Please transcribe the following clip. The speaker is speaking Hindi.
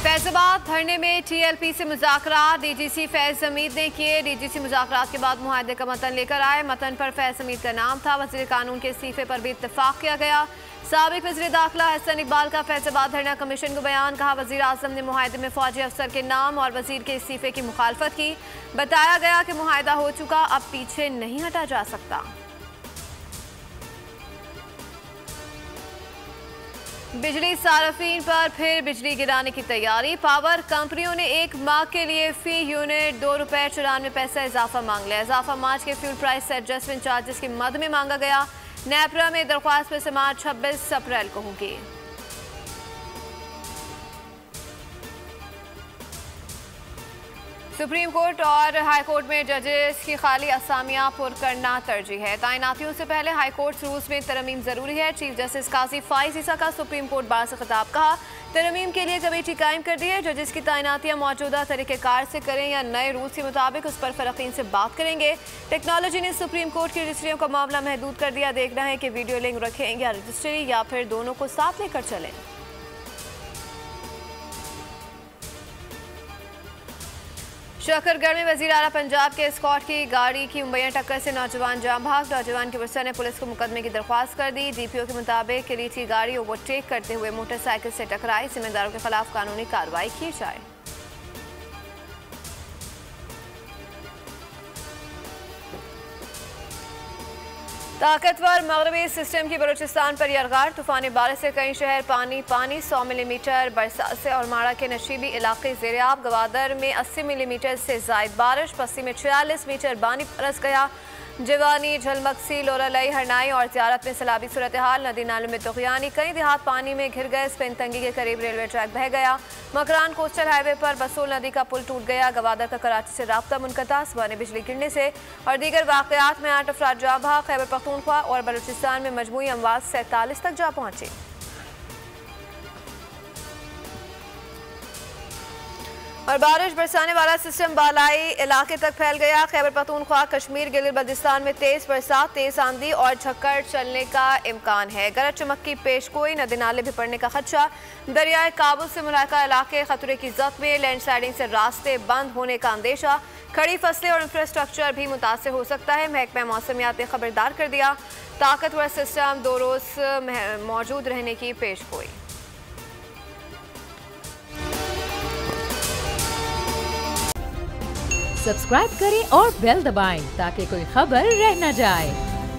फैजाबाद धरने में टीएलपी से मुज़ाकरात डीजीसी फैज हमीद ने किए। डीजीसी मुज़ाकरात के बाद मुआहदे का मतन लेकर आए। मतन पर फैज हमीद का नाम था। वज़ीर कानून के इस्तीफे पर भी इत्तफाक किया गया। साबिक वज़ीर दाखिला हसन इकबाल का फैजाबाद धरना कमीशन को बयान। कहा, वज़ीर आज़म ने मुआहदे में फौजी अफसर के नाम और वज़ीर के इस्तीफे की मुखालफत की। बताया गया कि मुआहदा हो चुका, अब पीछे नहीं हटा जा सकता। बिजली सार्फिन पर फिर बिजली गिराने की तैयारी। पावर कंपनियों ने 1 माह के लिए फी यूनिट ₹2.94 इजाफा मांग लिया। इजाफा मार्च के फ्यूल प्राइस एडजस्टमेंट चार्जेस की मद में मांगा गया। नेपरा में दरख्वास्त पर समाअत 26 अप्रैल को होगी। सुप्रीम कोर्ट और हाई कोर्ट में जजेस की खाली असामियां पुर करना तरजीह है। तैनातियों से पहले हाई कोर्ट रूल्स में तरमीम जरूरी है। चीफ जस्टिस काजी फाइज ईसा का सुप्रीम कोर्ट बार से खिताब। कहा, तरमीम के लिए कमेटी कायम कर दी है। जजेस की तैनातियां मौजूदा तरीक़ेकार से करें या नए रूल्स के मुताबिक, उस पर फ़रक़ीन से बात करेंगे। टेक्नोलॉजी ने सुप्रीम कोर्ट की रजिस्ट्रियों का मामला महदूद कर दिया। देखना है कि वीडियो लिंक रखें या रजिस्ट्री, या फिर दोनों को साथ लेकर चलें। शकरगढ़ में वज़ीर आला पंजाब के स्कॉट की गाड़ी की मुबैना टक्कर से नौजवान जाम भाग। नौजवान की वरसा ने पुलिस को मुकदमे की दरख्वास्त कर दी। डीपीओ के मुताबिक रीत की गाड़ी ओवरटेक करते हुए मोटरसाइकिल से टकराई। जिम्मेदारों के खिलाफ कानूनी कार्रवाई की जाए। ताकतवर मगरबी सिस्टम की बलूचिस्तान पर यरगार। तूफानी बारिश से कई शहर पानी पानी। 100 मिलीमीटर बरसात से और माड़ा के नशीबी इलाके ज़ेर-आब। गवादर में 80 मिलीमीटर से जायद बारिश। पस्ती में 46 मीटर पानी बरस गया। जवानी, झलमक्सी, लोरालई, हरनाई और ज़ियारत में सैलाबी सूरत हाल। नदी नालों में तुग़यानी। कई देहात पानी में घिर गए। स्पेन तंगी के करीब रेलवे ट्रैक बह गया। मकरान कोस्टल हाईवे पर बसोल नदी का पुल टूट गया। गवादर का कराची से राब्ता मुनक़ता। सुबह ने बिजली गिरने से और दीगर वाक़यात में 8 अफराद जाँ भाग। खैबर पख्तूनख्वा और बलूचिस्तान में मजमूई अमवात 47 तक जा पहुंची। और बारिश बरसाने वाला सिस्टम बालाई इलाके तक फैल गया। खैबर पख्तूनख्वा, कश्मीर, गिलगित बल्तिस्तान में तेज बरसात, तेज आंधी और झक्कड़ चलने का इम्कान है। गरज चमक की पेशगोई। नदी नाले बिपड़ने का खदशा। दरियाए काबुल से मुलाका इलाके खतरे की जद में। लैंडस्लाइडिंग से रास्ते बंद होने का अंदेशा। खड़ी फसलें और इंफ्रास्ट्रक्चर भी मुतासर हो सकता है। महकमा मौसमियात ने खबरदार कर दिया। ताकतवर सिस्टम 2 रोज मौजूद रहने की पेशगोई। सब्सक्राइब करें और बेल दबाएं ताकि कोई खबर रह न जाए।